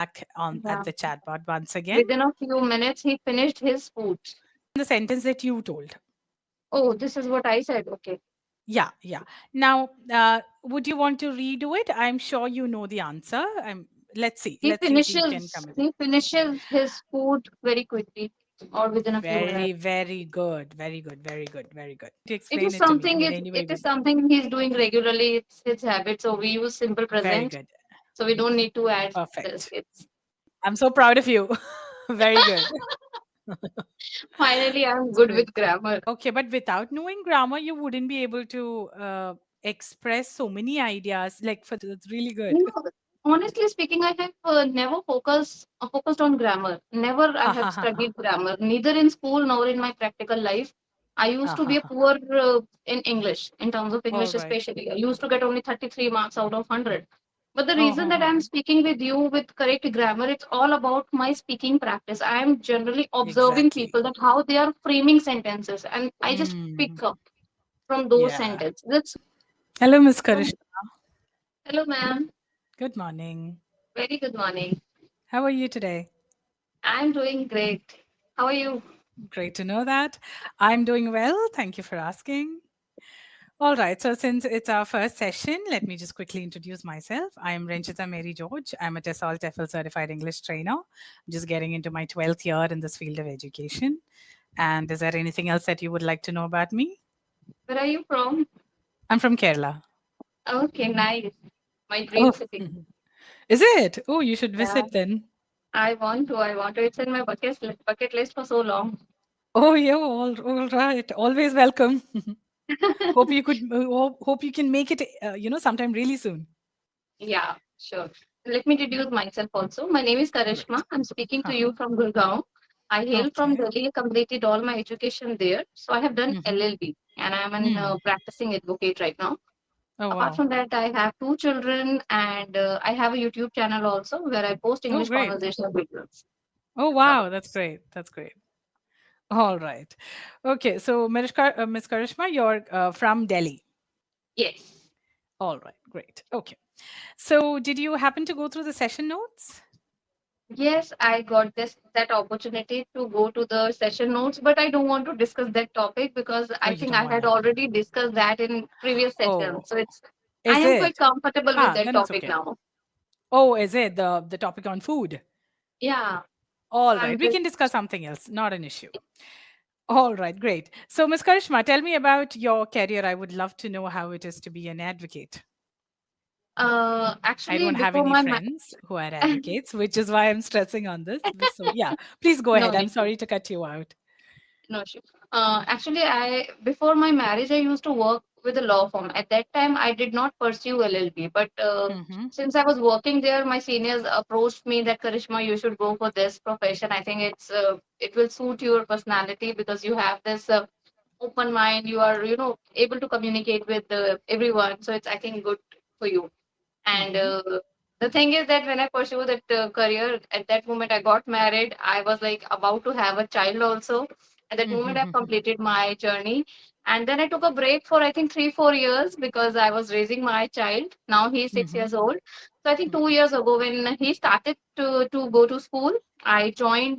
back on Yeah. at the chatbot once again. Within a few minutes, he finished his food. The sentence that you told. Oh, this is what I said. Okay. Yeah, yeah. Now, would you want to redo it? I'm sure you know the answer. Let's see. He Let's see if you can finishes come in. he finishes his food very quickly or within a few Very, minutes. very good. Very good. Very good. Very good. To It is explain it to me. I something mean, it, anybody it is would. something he's doing regularly. It's his habit. So we use simple Very present. good. So we don't need to add this. Perfect. It's I'm so proud of you. Very good. finally I'm That's good great. with grammar. Okay, but without knowing grammar, you wouldn't be able to express so many ideas. Like for that's really good. You know, honestly speaking, I have never focused on grammar. Never I Ha ha have ha ha. studied grammar, neither in school nor in my practical life. I used Ha to ha be a ha. poor in English, in terms of All English right. especially. I used to get only 33 marks out of 100. But the Oh, reason ho, that ho, I'm ho. speaking with you with correct grammar, it's all about my speaking practice. I am generally observing Exactly. people that how they are framing sentences, and I just Mm. pick up from those Yeah. sentences. That's Hello, Miss Karishma. hello, ma'am. Good morning. Very good morning. How are you today? I'm doing great. How are you? Great to know that. I'm doing well. Thank you for asking. All right. So, since it's our first session, let me just quickly introduce myself. I'm Renchita Mary George. I'm a TESOL TEFL certified English trainer. I'm just getting into my 12th year in this field of education. And is there anything else that you would like to know about me? Where are you from? I'm from Kerala. Okay, nice. My dream Oh, city. is it? Oh, you should Yeah, visit then. I want to. I want to. It's in my bucket list for so long. Oh, yeah. All right. Always welcome. Hope you could. Hope you can make it. Sometime really soon. Yeah, sure. Let me introduce myself also. My name is Karishma. Great. I'm speaking to Uh-huh. you from Gurgaon. I hail from Okay. Delhi, completed all my education there. So I have done Mm-hmm. LLB and I'm an Mm. practicing advocate right now. Oh, Apart wow. from that, I have two children and I have a YouTube channel also where I post Oh, English great. conversational videos. Oh, That's how wow. it That's is. great. That's great. All right. Okay. So, Miss Karishma, you're from Delhi. Yes. All right. Great. Okay. So, did you happen to go through the session notes? Yes, I got this that opportunity to go to the session notes, but I don't want to discuss that topic because Oh, I you think don't I want had to. already discussed that in previous Oh, sessions. So it's I is am quite it? comfortable with Ah, that then it's topic okay. now. Oh, is it the topic on food? Yeah, All I'm right. We good. can discuss something else. Not an issue. All right. Great. So, Miss Karishma, tell me about your career. I would love to know how it is to be an advocate. I Actually, don't have before any my friends who are advocates, which is why I'm stressing on this. So, yeah, please go no ahead. I'm issue. sorry to cut you out. No, sure. Actually, I before my marriage, I used to work with a law firm. At that time, I did not pursue LLB, but Mm-hmm. since I was working there, my seniors approached me that Karishma, you should go for this profession. I think it will suit your personality because you have this open mind. You are able to communicate with everyone, so it's I think good for you. And Mm-hmm. the thing is that when I pursue that career, at that moment I got married. I was like about to have a child also. At that moment, I've Mm-hmm. completed my journey. And then I took a break for I think 3, 4 years because I was raising my child. Now he's 6 years old. So I think 2 years ago when he started to go to school, I joined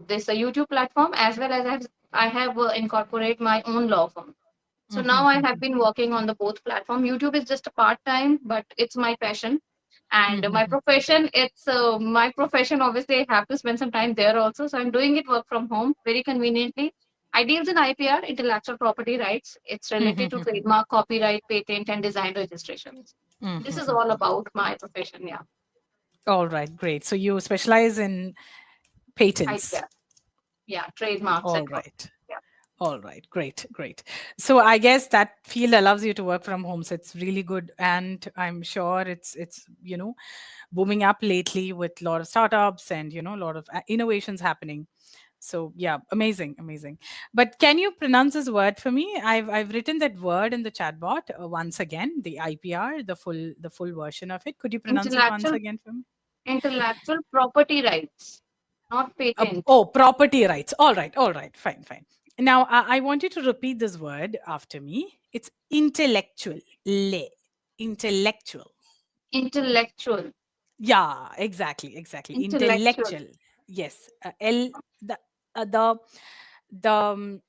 this YouTube platform as well as I have incorporated my own law firm. So now I have Mm-hmm. been working on the both platform. YouTube is just a part time, but it's my passion. And my Mm-hmm. profession, it's my profession. Obviously, I have to spend some time there also. So I'm doing it work from home very conveniently. I deals in IPR, intellectual property rights. It's related to Mm-hmm. trademark, copyright, patent, and design registrations. This is all Mm-hmm. about my profession. Yeah, All right, great. So you specialize in patents. IPR. Yeah, trademarks All and copy. right. Yeah. All right, great, great. So I guess that field allows you to work from home. So it's really good, and I'm sure it's booming up lately with a lot of startups and a lot of innovations happening. So yeah, amazing, amazing. But can you pronounce this word for me? I've written that word in the chatbot once again, the IPR, the full version of it. Could you pronounce it once Intellectual again for me? intellectual property rights, not patent. Oh, property rights. All right, fine, fine. Now, I want you to repeat this word after me. It's intellectual. Le. Intellectual. Intellectual. Yeah, exactly, exactly. Intellectual. Intellectual. Yes. L the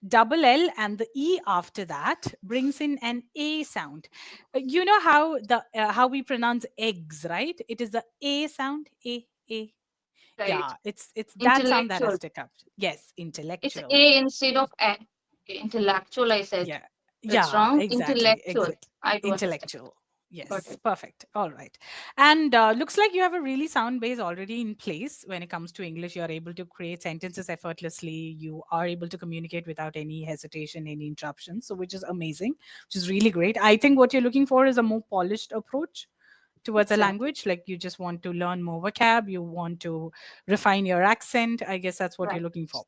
double L and the E after that brings in an A sound. You know how we pronounce eggs, right? It is the A sound. A. Right. Yeah, it's that sound that has Intellectual. to come. Yes, It's intellectual. A instead of A. Okay, intellectual, I said. Yeah. It's Yeah, wrong. exactly. Intellectual. Exactly. I do understand. Intellectual. Got Yes, it. perfect. All right. And looks like you have a really sound base already in place when it comes to English. You're able to create sentences effortlessly. You are able to communicate without any hesitation, any interruptions. So, which is amazing, which is really great. I think what you're looking for is a more polished approach towards a Exactly. language. Like you just want to learn more vocab, you want to refine your accent. I guess that's what you're Right. looking for.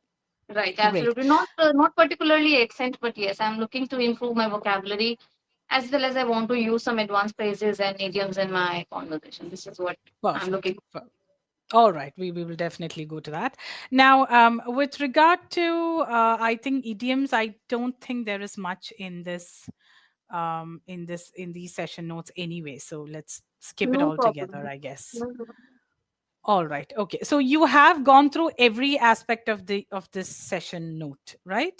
Right. Great. Absolutely. Not particularly accent, but yes, I'm looking to improve my vocabulary as well as I want to use some advanced phrases and idioms in my conversation. This is what I'm Perfect. looking. All right, we will definitely go to that. Now, with regard to, I think idioms, I don't think there is much in these session notes anyway. So let's skip it No all together, problem. I guess. No problem. All right, okay. So you have gone through every aspect of this session note, right?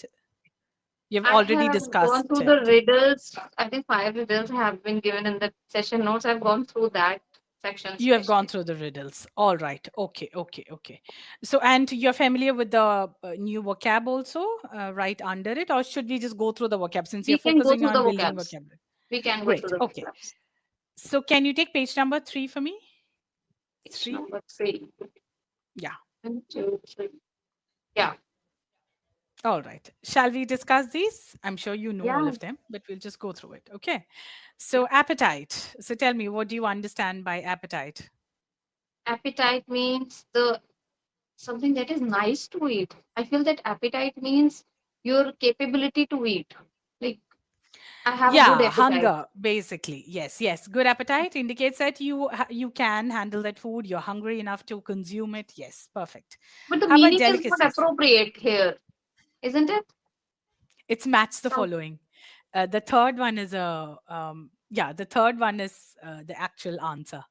You've I already have gone discussed through the it. riddles. I think 5 riddles have been given in the session notes. I've gone through that section You have gone especially. through the riddles. All right. Okay. Okay. Okay. So, and you're familiar with the new vocab also, right under it, or should we just go through the vocab since you're We can go focusing through the on building vocabs. vocabulary? We can go through Great. the Okay. vocabs. So, can you take page number 3 for me? Page 3. number 3. Yeah. 1, 2, 3. Yeah. All right. Shall we discuss these? I'm sure you know all Yeah. of them, but we'll just go through it. Okay. Yeah. So, appetite. So, tell me, what do you understand by appetite? Appetite means the something that is nice to eat. I feel that appetite means your capability to eat. Like I have a good Yeah, appetite. hunger basically. Yes, yes. Good appetite indicates that you can handle that food. You're hungry enough to consume it. Yes, perfect. But the How about meaning is not delicacies? appropriate here, isn't it? It's match the Some following. The third one is the third one is the actual answer.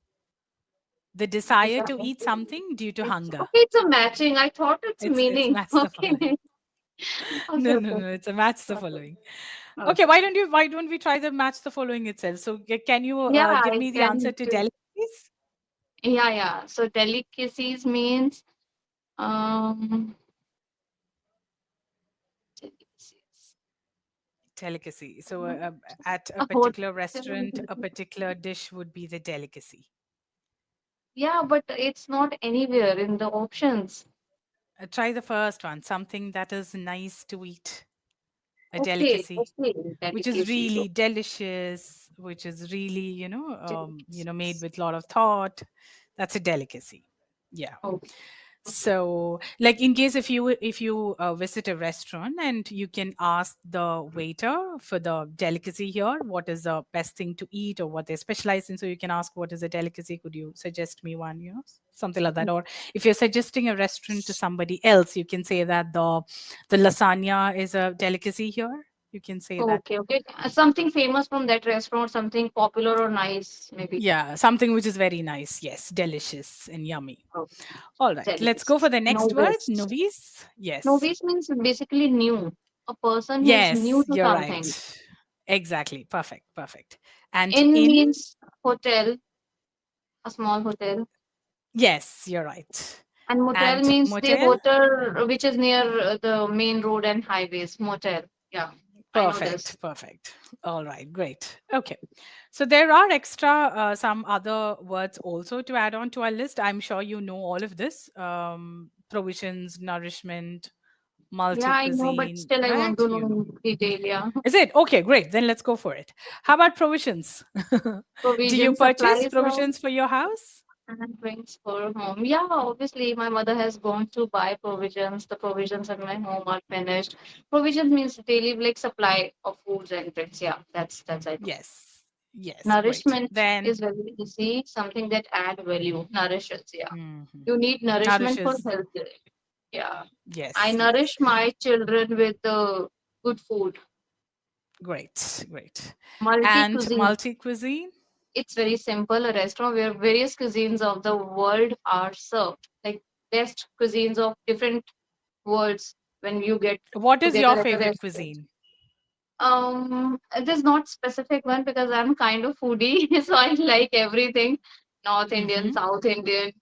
The desire to desire. eat something due to It's hunger. okay, it's a matching. I thought it's It's meaning. match the Okay. following. Okay, No, no, okay. no. It's a match the Okay. following. Okay, Okay. why don't we try the match the following itself? So can you Yeah, give I me the answer can to do. delicacies? Yeah, yeah. So delicacies means um delicacies. Delicacy. So, at a A hotel. particular restaurant, a particular dish would be the delicacy. Yeah, but it's not anywhere in the options. Try the first one, something that is nice to eat, a Okay, delicacy, okay. which is Delicacies. really delicious, which is really, made Delicacies. with a lot of thought. That's a delicacy. Yeah. Okay, okay. So, like in case if you visit a restaurant and you can ask the waiter for the delicacy here, what is the best thing to eat or what they specialize in. So you can ask what is a delicacy. Could you suggest me one? Something like that. Or if you're suggesting a restaurant to somebody else, you can say that the lasagna is a delicacy here. You can say that. Okay, okay. Something famous from that restaurant, something popular or nice, maybe. Yeah, something which is very nice. Yes, delicious and yummy. Oh, All right, let's go for delicacies. the next word. Novice. Novice. Yes. Novice means basically new. A person who is new Yes, to you're something. right. Exactly. Perfect. Perfect. And In in, means hotel, a small hotel. yes, you're right. And motel And means the motel, hotel which is near the main road and highways. Motel. Yeah, I know this. perfect. Perfect. All right, great. Okay. So there are extra some other words also to add on to our list. I'm sure you know all of this. Provisions, nourishment, Yeah, multi I know, but cuisine, still I want right? to know You know. in detail. Yeah. Is it? Okay, great. Then let's go for it. How about provisions? Do you Provision, purchase supplies of provisions for your house? and drinks for home. Yeah, obviously my mother has gone to buy provisions. The provisions at my home are finished. Provisions means daily like supply of foods and drinks. Yeah, that's I know. Yes. Yes, great. Nourishment is Then very easy, something that add value. Nourishes, yeah. mhm, You need nourishment for nourishes. health. Yeah. I Yes, yes. nourish my children with the good food. Great, great. Multi And cuisine. multi cuisine? it's very simple. A restaurant where various cuisines of the world are served, like best cuisines of different worlds when you get What is together your at a favorite restaurant. cuisine? There's not specific one because I'm kind of foodie, so I like everything. North Indian, Mm-hmm. South Indian.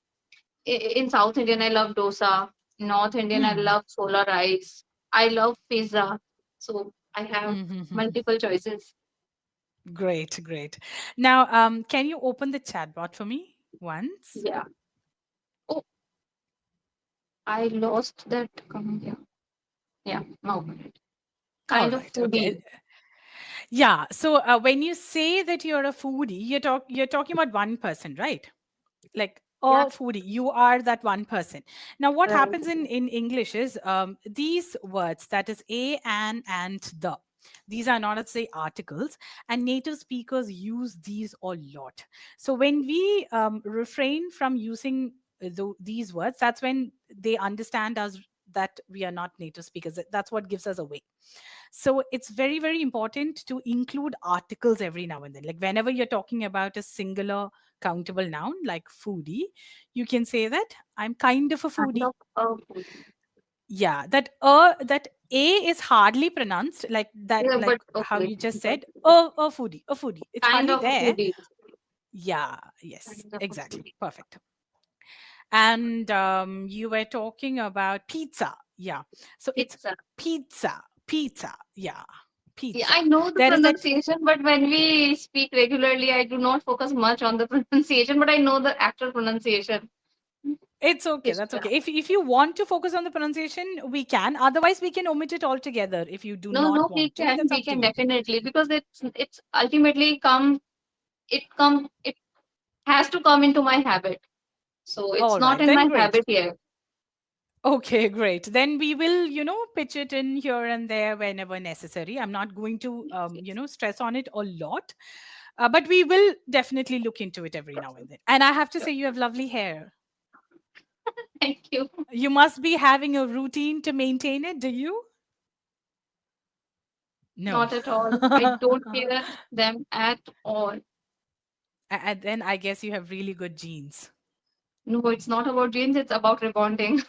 In South Indian, I love dosa. North Indian, I Hmm. love solar rice. I love pizza. So I have Mm-hmm. multiple choices. Great, great. Now, can you open the chatbot for me once? Yeah. Oh, I lost that comment. Yeah. Yeah. Now got it. All Kind of right. Okay. foodie. Yeah. So when you say that you're a foodie, you're talking about one person, right? Like Yeah. a foodie, you are that one person. Now what Right. happens in English is these words, that is a, an, and the, these are not, let's say, articles, and native speakers use these a lot. So when we refrain from using these words, that's when they understand us that we are not native speakers. That's what gives us away. So it's very, very important to include articles every now and then. Like whenever you're talking about a singular countable noun like foodie, you can say that I'm kind of a Kind foodie. of foodie. Yeah, that a is hardly pronounced like that, Yeah, like but how okay. you just But said, a foodie, a foodie. It's kind hardly of a there. foodie. Yeah, yes, Kind of a exactly. foodie. Perfect. And you were talking about pizza. Yeah. So it's Pizza. pizza, pizza. Yeah, Yeah, pizza. I know the There is that. pronunciation, but when we speak regularly, I do not focus much on the pronunciation, but I know the actual pronunciation. It's okay. That's Pizza. okay. If you want to focus on the pronunciation, we can. Otherwise, we can omit it altogether if you do No, not no, want to. That's we up to can you. definitely because it's ultimately it has to come into my habit. So it's All not right, in then my great. habit yet. Okay, great. Then we will, pitch it in here and there whenever necessary. I'm not going to, Yes, yes. stress on it a lot, but we will definitely look into it every now and then. And I have to Sure. say, you have lovely hair. Thank you. You must be having a routine to maintain it, do you? No. Not at all. I don't care them at all. And then I guess you have really good genes. No, it's not about genes, it's about rebonding.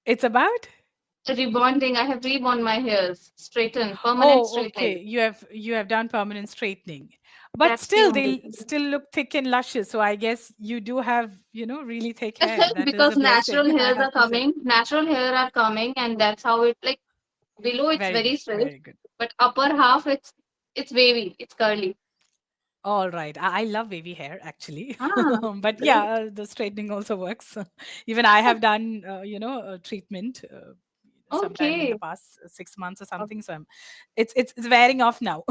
It's about. Rebonding. I have rebond my hairs. Straighten. Permanent Oh, straightening. okay. You have done permanent straightening, but That's the still only they thing. still look thick and luscious. So I guess you do have, really thick hair. That is Because a blessing, I have to say. natural hair are coming, and that's how it like below it's Very very good, straight, very good. but upper half it's wavy, it's curly. All right, I love wavy hair actually, Ah, but yeah, great. the straightening also works. Even I have done, a treatment sometime in the Okay. past 6 months or o- something. So it's wearing off now.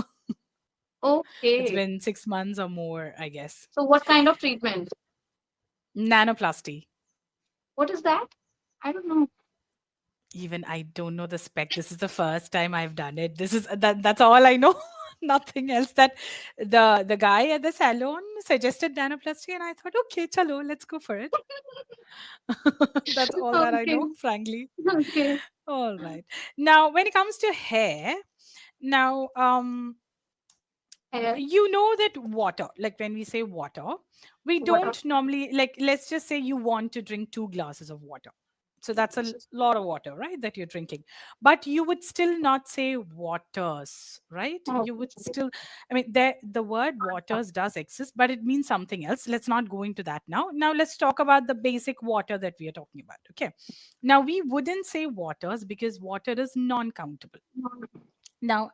It's Okay. been 6 months or more, I guess. So what kind of treatment? Nanoplasty. What is that? I don't know. Even I don't know the spec. This is the first time I've done it. That's all I know. Nothing else. That the guy at the salon suggested nanoplasty, and I thought, okay, chalo, let's go for it. That's all that I Okay. know, frankly. Okay. All right. Now, when it comes to hair, now Hair. you know that water, like when we say water, we What are don't normally, like, let's just say you want to drink 2 glasses of water, so that's a lot of water, right, that you're drinking, but you would still not say waters, right? You would okay. still, I mean, the word waters does exist, but it means something else. Let's not go into that now. Now let's talk about the basic water that we are talking about. Okay, now we wouldn't say waters because water is non-countable. Now,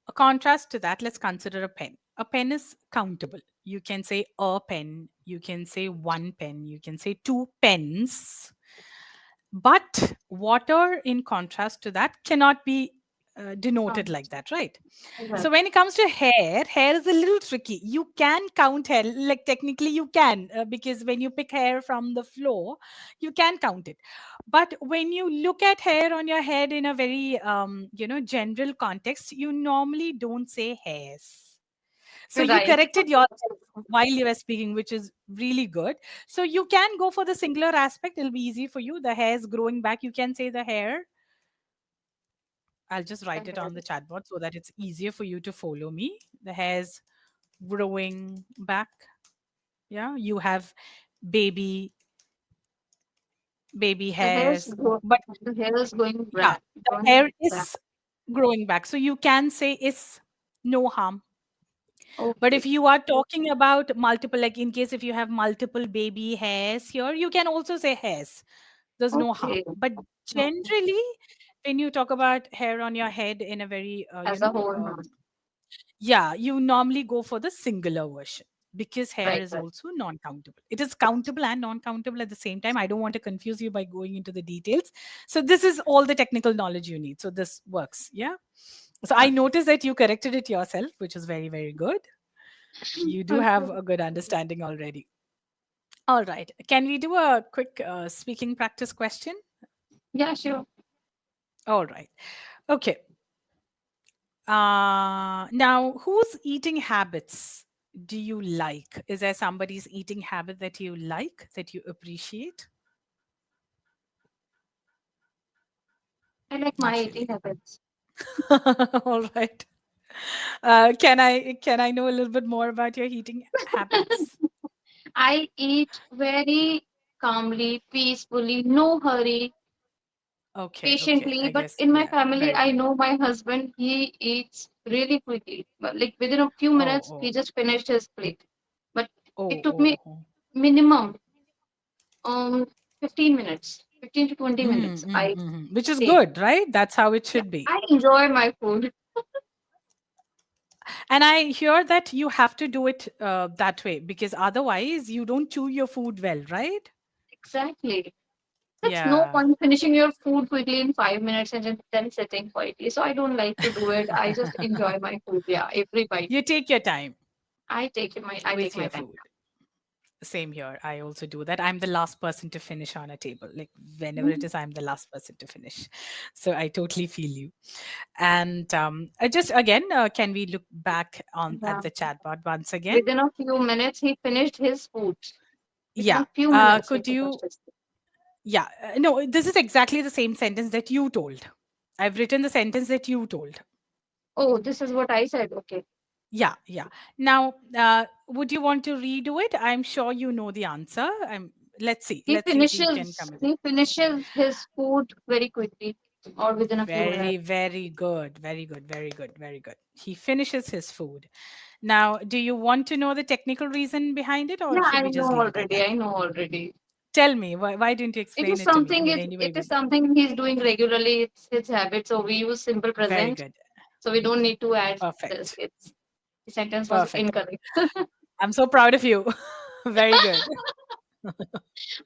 a contrast to that, let's consider a pen. A pen is countable. You can say a pen, you can say one pen, you can say two pens. But water, in contrast to that, cannot be denoted like that, right? Right. So when it comes to hair, hair is a little tricky. You can count hair, like technically you can, because when you pick hair from the floor, you can count it. But when you look at hair on your head in a very, general context, you normally don't say hairs. So you Right. corrected yourself while you were speaking, which is really good. So you can go for the singular aspect. It'll be easy for you. The hairs growing back, you can say the hair. I'll just write it on the chatbot so that it's easier for you to follow me. The hairs growing back. Yeah, you have baby baby The hair's hairs, go but the hair is going yeah, back, the going hair back. is growing back. So you can say is no harm. But Okay, if you are talking about multiple, like in case if you have multiple baby hairs here, you can also say hairs. There's no harm. okay, But okay. generally, when you talk about hair on your head in a very, As a whole, no. yeah, you normally go for the singular version because hair Right, is right. also non countable. It is countable and non countable at the same time. I don't want to confuse you by going into the details. So, this is all the technical knowledge you need. So, this works. Yeah. So, I noticed that you corrected it yourself, which is very, very good. You do have Okay. a good understanding already. All right. Can we do a quick speaking practice question? Yeah, sure. All right. Okay. Now, whose eating habits do you like? Is there somebody's eating habit that you like, that you appreciate? I like my Not eating really. habits. All right. Can I know a little bit more about your eating habits? I eat very calmly, peacefully, no hurry, Okay, okay. patiently. I But guess, in my yeah, family, very I good. know my husband, he eats really quickly. But like within a few Oh, minutes, he oh, just finished his plate. But it oh, took oh, me oh. minimum 15 minutes, 15 to 20 Mm, minutes. mm, I mm. Which is take. good, right? That's how it Yeah, should be. I enjoy my food. And I hear that you have to do it that way because otherwise you don't chew your food well, right? Exactly. That's no Yeah. point finishing your food quickly in 5 minutes and then sitting quietly. So I don't like to do it. I just enjoy my food. Yeah, every bite. You take your time I take with my your time. food. Same here. I also do that. I'm the last person to finish on a table. Like whenever it Mm. is, I'm the last person to finish. So I totally feel you. And I just again, can we look back on at Yeah. the chatbot once again? Within a few minutes, he finished his food. Within Yeah. a few minutes, he Could finished you? his food. Yeah. No, this is exactly the same sentence that you told. I've written the sentence that you told. Oh, this is what I said. Okay. Yeah, yeah. Now, would you want to redo it? I'm sure you know the answer. Let's see. Let's see if you can come with it. He finishes his food very quickly or within a few Very, minutes. very good. Very good. Very good. Very good. He finishes his food. Now, do you want to know the technical reason behind it, or Yeah, should I we just know leave it at already. that? I know already. Tell me, why didn't you explain it to me? I mean, anybody It is would. something he's doing regularly. It's his habit. So we use simple Very present. good. So we don't need to add this. Perfect. It's the sentence was Perfect. incorrect. I'm so proud of you. Very good.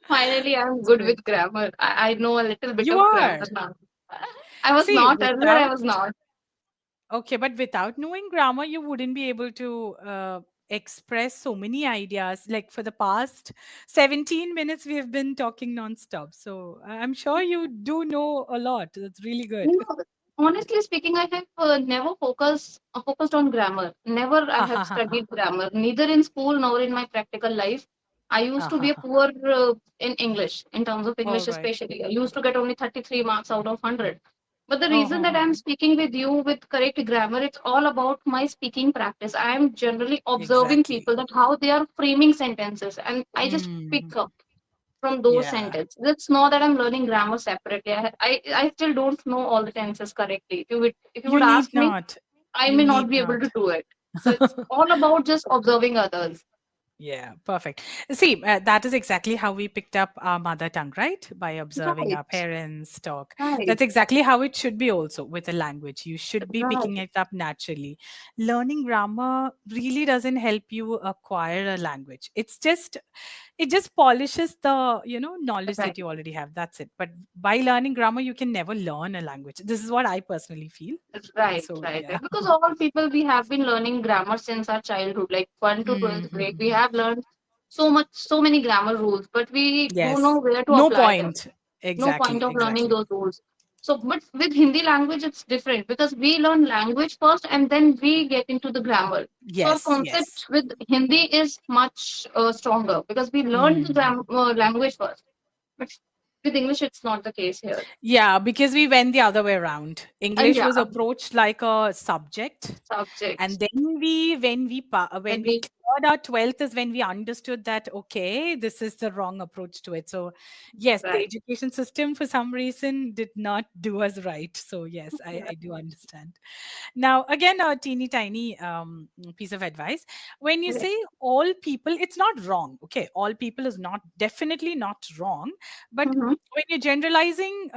Finally, I'm It's good great. with grammar. I know a little bit You of grammar are. now. I was See, not earlier. I without was not. Okay, but without knowing grammar, you wouldn't be able to express so many ideas. Like for the past 17 minutes, we have been talking nonstop. So I'm sure you do know a lot. That's really good. No, honestly speaking, I have never focused on grammar. Never I Ha have ha ha ha. studied grammar, neither in school nor in my practical life. I used Ha to ha be a ha. poor in English, in terms of All English right. especially. I used to get only 33 marks out of 100. But the Oh, reason ho, that ho, I'm ho. speaking with you with correct grammar, it's all about my speaking practice. I am generally observing Exactly. people that how they are framing sentences, and I just pick Mm, up from those yeah. sentences. It's not that I'm learning grammar separately. I still don't know all the tenses correctly. If you You would need ask me, not. I You may not need be able not. to do it. So it's all about just observing others. Yeah, perfect. See, that is exactly how we picked up our mother tongue, right? By observing our Right, parents talk. right, That's exactly how it should be also with a language. You should be right, picking it up naturally. Learning grammar really doesn't help you acquire a language. It just polishes the, knowledge right. that you already have. That's it. But by learning grammar, you can never learn a language. This is what I personally feel. Right, So, right, yeah. right. Because all people we have been learning grammar since our childhood, like 1 to 12th grade. We Mhm. have learned so many grammar rules, but we don't Yes. know where to No apply them. point. No point Exactly. of learning Exactly. those rules. So, but with Hindi language, it's different because we learn language first and then we get into the grammar. So, our Yes, concept yes. with Hindi is much stronger because we learned the Mm. language first. With English, it's not the case here. Yeah, because we went the other way around. And English yeah, was approached like a subject, and subjects. then when When we we cleared our 12th is when we understood that okay, this is the wrong approach to it. So yes, the right, education system for some reason did not do us right. So yes, I do understand. Now again, a teeny tiny piece of advice: when you right. say all people, it's not wrong. Okay, all people is not definitely not wrong, but Mm-hmm. when you're generalizing,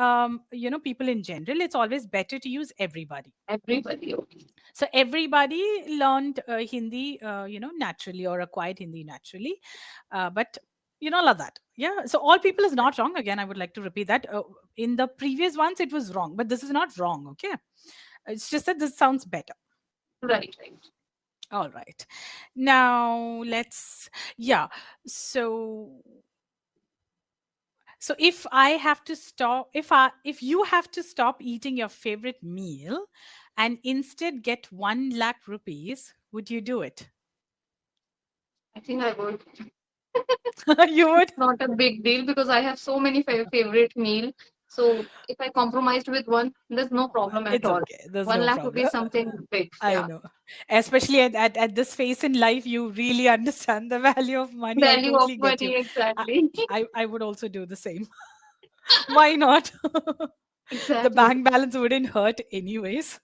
people in general, it's always better to use everybody. Everybody, okay. So everybody learned Hindi, naturally, or acquired Hindi naturally, but like that. Yeah. So all people is not wrong. Again, I would like to repeat that. In the previous ones, it was wrong, but this is not wrong. Okay. It's just that this sounds better. Right, right. All right. Now yeah. So So if you have to stop eating your favorite meal and instead get 1 lakh rupees, would you do it? I think I would. You would? It's not a big deal because I have so many favorite meal. So if I compromised with one, there's no problem at It's all. okay. There's One no lakh would be problem. something big. I Yeah. know. Especially at this phase in life, you really understand the value of money. I Value of totally get you. money, I, exactly. I would also do the same. Why not? The Exactly. bank balance wouldn't hurt anyways.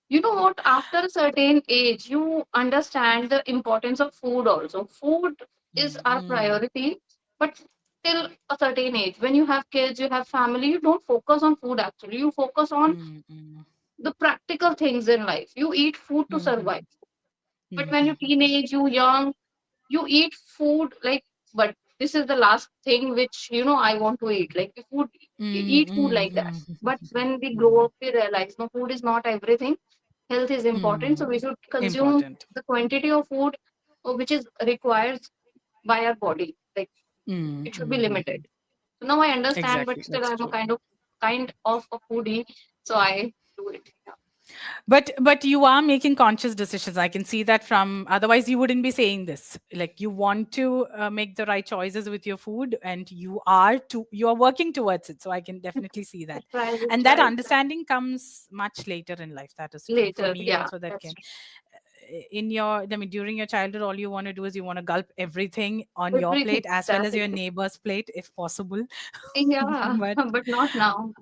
You know what? After a certain age, you understand the importance of food also. Food is our Mm, priority, but till a certain age, when you have kids, you have family, you don't focus on food actually. You focus on mm, mm, the practical things in life. You eat food to mm, survive. But mm, when you mm, teenage, you young, you eat food like, but this is the last thing which I want to eat. Like, mm, eat food mm, like that. mm, But when we grow mm, up, we realize no, food is not everything. Health is important, so mm. we should consume Important. the quantity of food which is required by our body. Like, Mm, it should be mm, mm, limited. mm. So now I understand, but Exactly. still That's I'm a true. kind of a foodie, so I do it. Yeah. But you are making conscious decisions. I can see that from otherwise you wouldn't be saying this. Like you want to make the right choices with your food, and you are working towards it. So I can definitely see I that. try, we And that try understanding comes much later in life. That is true. For later. me Yeah, also, that that's came during your childhood. All you want to do is you want to gulp everything on your everything. plate as well as Exactly. your neighbor's plate if possible. Yeah, But but not now.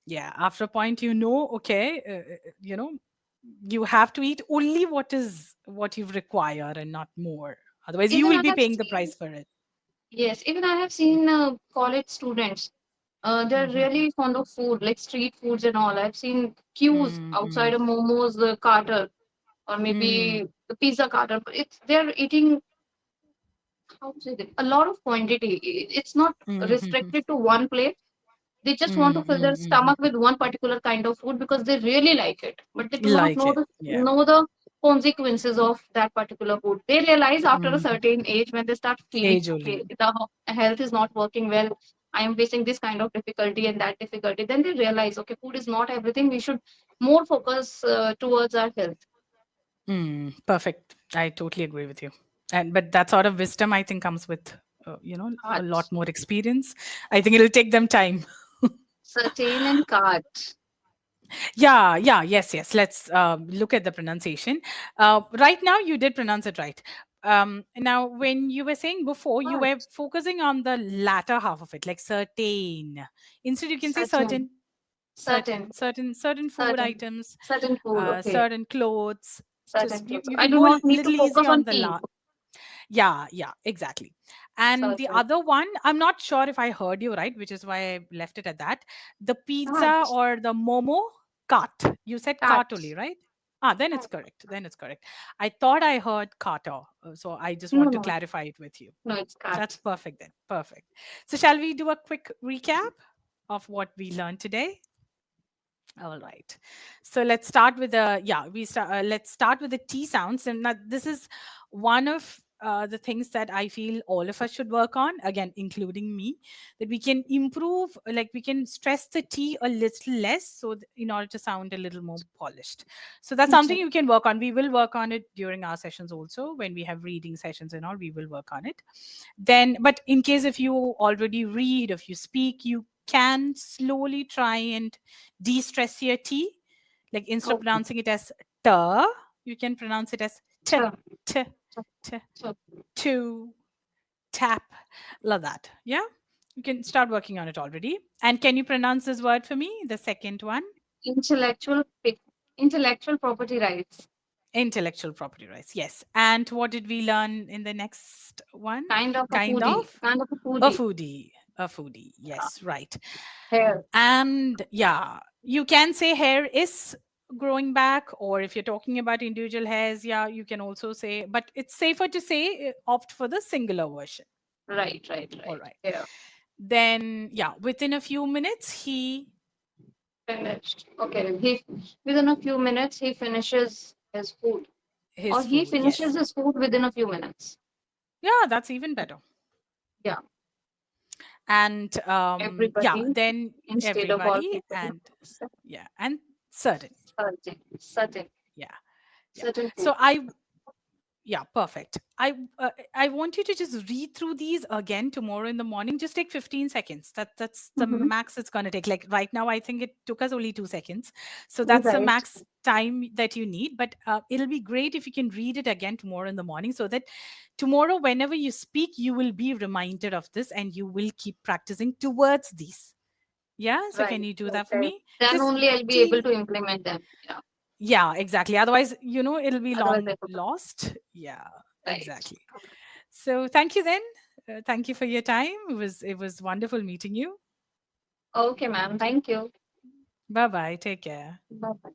yeah, after a point, okay, you have to eat only what you require and not more, otherwise you Even will I be have paying the seen, price for it. yes, even I have seen college students. They're Mhm. really fond of food, like street foods and all. I've seen queues Mm, outside mm, a Momo's carter or maybe mm, the pizza carter. But they're eating, how to say that, a lot of quantity. It's not mm, mhm, restricted to one plate. They just want to mm, fill their mm, stomach mhm. with one particular kind of food because they really like it, but they do not Like it, yeah. know the consequences of that particular food. They realize after a Mhm. certain age when they start feeling, Age okay, only. the health is not working well, I am facing this kind of difficulty and that difficulty, then they realize, okay, food is not everything, we should more focus towards our health. Perfect, I totally agree with you. And but that sort of wisdom, I think, comes with a Cut, lot more experience. I think it'll take them time. certain and cut. Yeah, yeah, yes, yes. Let's look at the pronunciation. Right now, you did pronounce it right. Now, when you were saying before, you were Cut, focusing on the latter half of it, like certain. Instead, you can say certain, certain, certain, certain food certain, items, certain food, okay, certain clothes. certain Just clothes. you I can do go a not need to little easy focus on on the tea. la. Yeah, yeah, exactly. And the Certain. other one, I'm not sure if I heard you right, which is why I left it at that. The pizza Cut, or the momo, cart. You said cut. cart only, right? Ah, then it's Cut. correct. Then it's correct. I thought I heard carter. So I just No, want to no, clarify it with you. no, it's cut. That's perfect then. Perfect. So shall we do a quick recap of what we learned today? All right. So let's start with the let's start with the T sounds. And now this is one of the things that I feel all of us should work on, again, including me, that we can improve, like we can stress the T a little less in order to sound a little more polished. So that's something Exactly. you can work on. We will work on it during our sessions also. When we have reading sessions and all, we will work on it. Then, but in case if you already read, if you speak, you can slowly try and de-stress your T. Like instead of Okay. pronouncing it as t, you can pronounce it as t, Sure. t, Sure. t, Sure. to, tap. Love that. Yeah. You can start working on it already. And can you pronounce this word for me? The second one? Intellectual intellectual property rights. Intellectual property rights. Yes. And what did we learn in the next one? Kind of a Kind foodie. of Kind of a a foodie. foodie. A foodie. Yes, right. Hair. And yeah, you can say hair is growing back, or if you're talking about individual hairs, yeah, you can also say, but it's safer to say opt for the singular version. Right, right, All right. right. Hair. Then, yeah, within a few minutes, Finished. Okay. He within a few minutes he finishes his food. Or his he food. finishes Yes. his food within a few minutes. Yeah, that's even better. Yeah. And yeah, Everybody then instead of all everybody, people. and yeah, and certain. Certain. Certain. Yeah. Yeah. Certain So people. I Yeah, perfect. I want you to just read through these again tomorrow in the morning. Just take 15 seconds. That's the Mm-hmm. max it's going to take. Like right now I think it took us only 2 seconds. So that's the Right. max time that you need, but it'll be great if you can read it again tomorrow in the morning, so that tomorrow whenever you speak you will be reminded of this and you will keep practicing towards these. Yeah, so Right. can you do Right. that for Right. me? Then Just only I'll be able t to implement them. Yeah. Yeah, exactly. Otherwise, it'll be Otherwise long I forgot. lost. Yeah, Right. exactly. So thank you then. Thank you for your time. It was wonderful meeting you. Okay, ma'am. Thank you. Bye bye. Take care. Bye.